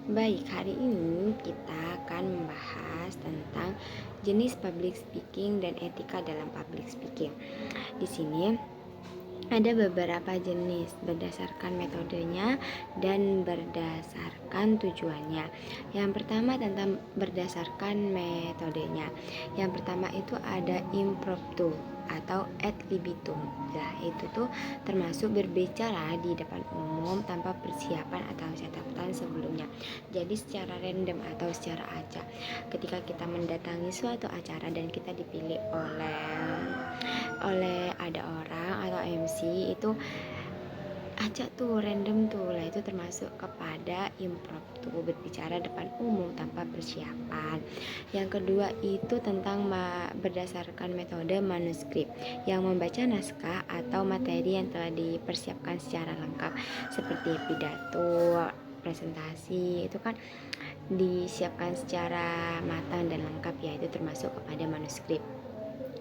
Baik, hari ini kita akan membahas tentang jenis public speaking dan etika dalam public speaking. Di sini ada beberapa jenis berdasarkan metodenya dan berdasarkan tujuannya. Yang pertama tentang berdasarkan metodenya. Yang pertama itu ada impromptu atau ad libitum. Nah, itu tuh termasuk berbicara di depan umum tanpa persiapan atau catatan sebelumnya. Jadi secara random atau secara acak. Ketika kita mendatangi suatu acara dan kita dipilih oleh ada orang atau MC, itu acak tuh random tuh lah, itu termasuk kepada impromptu, berbicara depan umum tanpa persiapan. Yang kedua itu tentang berdasarkan metode manuskrip, yang membaca naskah atau materi yang telah dipersiapkan secara lengkap seperti pidato, presentasi, itu kan disiapkan secara matang dan lengkap, ya itu termasuk kepada manuskrip.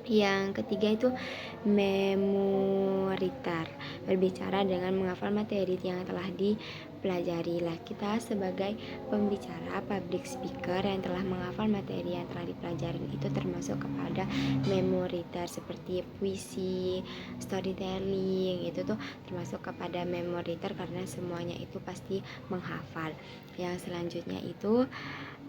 Yang ketiga itu memoritar, berbicara dengan menghafal materi yang telah dipelajari. Lah, kita sebagai pembicara public speaker yang telah menghafal materi yang telah dipelajari itu termasuk kepada memoritar, seperti puisi, storytelling, itu tuh termasuk kepada memoritar karena semuanya itu pasti menghafal. Yang selanjutnya itu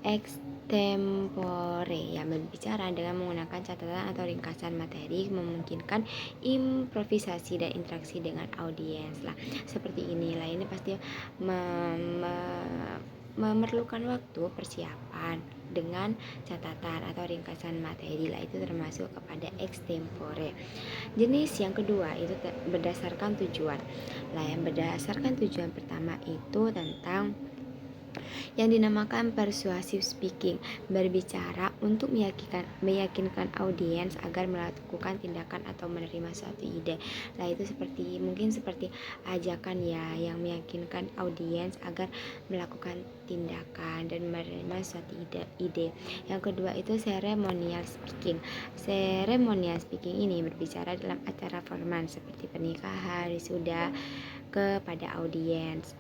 extempore, yang berbicara dengan menggunakan catatan atau ringkasan materi, memungkinkan improvisasi dan interaksi dengan audiens. Lah, seperti inilah, ini pasti memerlukan waktu persiapan dengan catatan atau ringkasan materi. Lah, itu termasuk kepada extempore. Jenis yang kedua itu berdasarkan tujuan. Lah, yang berdasarkan tujuan pertama itu tentang yang dinamakan persuasive speaking, berbicara untuk meyakinkan audiens agar melakukan tindakan atau menerima suatu ide. Nah, itu mungkin seperti ajakan ya, yang meyakinkan audiens agar melakukan tindakan dan menerima suatu ide. Yang kedua itu ceremonial speaking. Ceremonial speaking ini berbicara dalam acara formal seperti pernikahan, wisuda kepada audiens.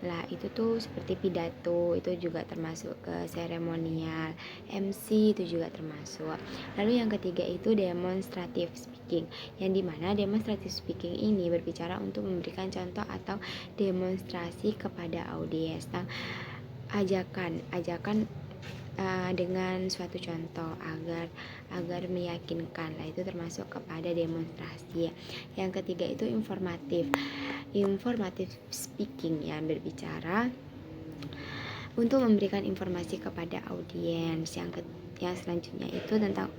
Lah, itu tuh seperti pidato, itu juga termasuk ke seremonial. MC itu juga termasuk. Lalu yang ketiga itu demonstrative speaking, yang dimana demonstrative speaking ini berbicara untuk memberikan contoh atau demonstrasi kepada audiens. Ajakan dengan suatu contoh agar meyakinkan. Lah, itu termasuk kepada demonstrasi. Yang ketiga itu informative speaking, yang berbicara untuk memberikan informasi kepada audiens. Yang selanjutnya itu tentang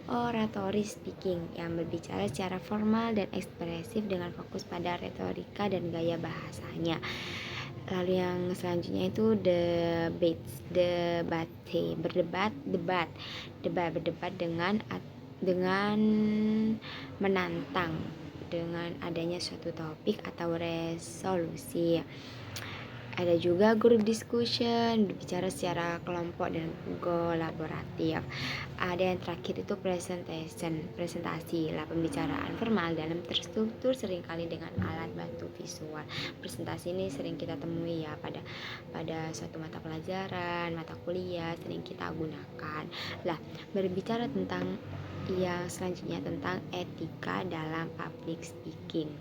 oratory speaking, yang berbicara secara formal dan ekspresif dengan fokus pada retorika dan gaya bahasanya. Lalu yang selanjutnya itu berdebat dengan menantang dengan adanya suatu topik atau resolusi. Ada juga group discussion, berbicara secara kelompok dan kolaboratif. Ada yang terakhir itu presentasi lah, pembicaraan formal dalam terstruktur seringkali dengan alat bantu visual. Presentasi ini sering kita temui ya pada suatu mata pelajaran, mata kuliah sering kita gunakan. Lah, berbicara tentang yang selanjutnya tentang etika dalam public speaking.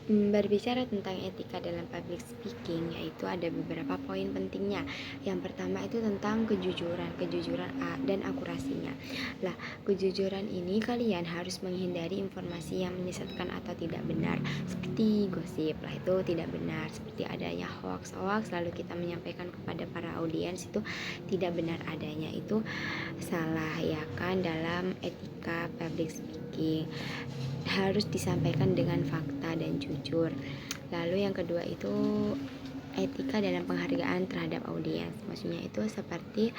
Berbicara tentang etika dalam public speaking, yaitu ada beberapa poin pentingnya. Yang pertama itu tentang kejujuran dan akurasinya. Lah, kejujuran ini kalian harus menghindari informasi yang menyesatkan atau tidak benar, seperti gosip. Lah, itu tidak benar. Seperti adanya hoax lalu kita menyampaikan kepada para audiens, itu tidak benar adanya, itu salah ya kan. Dalam etika public speaking harus disampaikan dengan fakta dan jujur. Lalu yang kedua itu etika dalam penghargaan terhadap audiens. Maksudnya itu seperti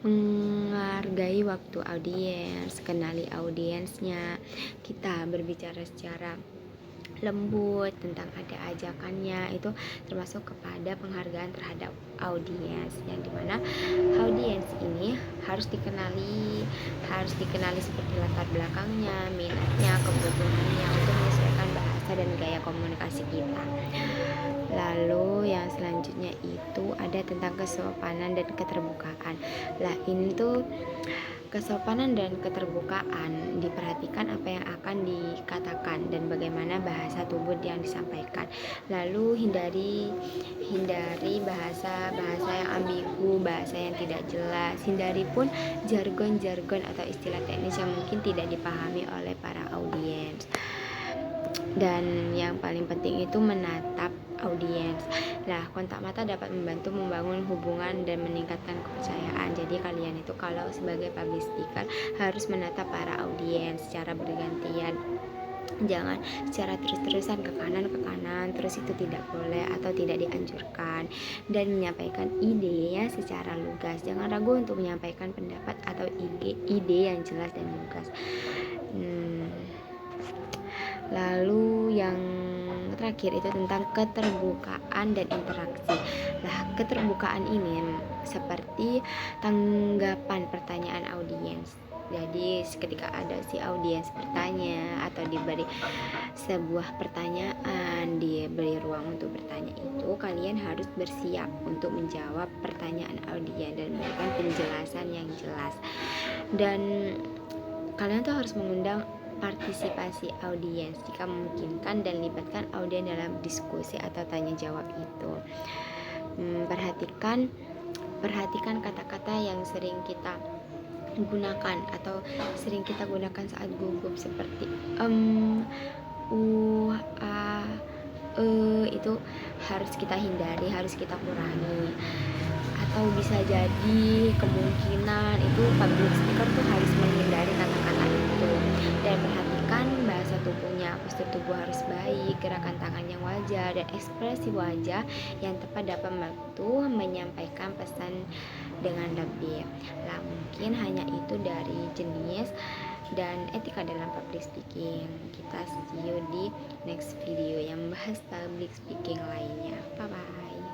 menghargai waktu audiens, kenali audiensnya, kita berbicara secara lembut tentang ada ajakannya, itu termasuk kepada penghargaan terhadap audiens, yang dimana audiens ini harus dikenali seperti latar belakangnya, minatnya, kebutuhannya, untuk menyesuaikan bahasa dan gaya komunikasi kita. Lalu yang selanjutnya itu ada tentang kesopanan dan keterbukaan. Lah ini tuh kesopanan dan keterbukaan, diperhatikan apa yang akan dikatakan dan bagaimana bahasa tubuh yang disampaikan. Lalu hindari bahasa yang ambigu, bahasa yang tidak jelas. Hindari pun jargon-jargon atau istilah teknis yang mungkin tidak dipahami oleh para audiens. Dan yang paling penting itu menatap audiens. Lah, kontak mata dapat membantu membangun hubungan dan meningkatkan kepercayaan. Jadi kalian itu kalau sebagai public speaker harus menatap para audiens secara bergantian. Jangan secara terus-terusan ke kanan, terus itu tidak boleh atau tidak dianjurkan. Dan menyampaikan idenya secara lugas. Jangan ragu untuk menyampaikan pendapat atau ide yang jelas dan lugas. Lalu yang terakhir itu tentang keterbukaan dan interaksi. Nah, keterbukaan ini seperti tanggapan pertanyaan audiens. Jadi ketika ada si audiens bertanya atau diberi sebuah pertanyaan, diberi ruang untuk bertanya, itu kalian harus bersiap untuk menjawab pertanyaan audiens dan memberikan penjelasan yang jelas. Dan kalian tuh harus mengundang partisipasi audiens jika memungkinkan dan libatkan audiens dalam diskusi atau tanya jawab itu. Perhatikan kata-kata yang sering kita gunakan atau sering kita gunakan saat gugup seperti itu harus kita hindari, harus kita kurangi. Atau bisa jadi kemungkinan itu public speaker tuh harus menghindari kata-kata itu. Dan perhatikan bahasa tubuhnya, postur tubuh harus baik, gerakan tangan yang wajar, dan ekspresi wajah yang tepat dapat membantu menyampaikan pesan dengan lebih. Lah, mungkin hanya itu dari jenis dan etika dalam public speaking. Kita see you di next video yang membahas public speaking lainnya. Bye bye.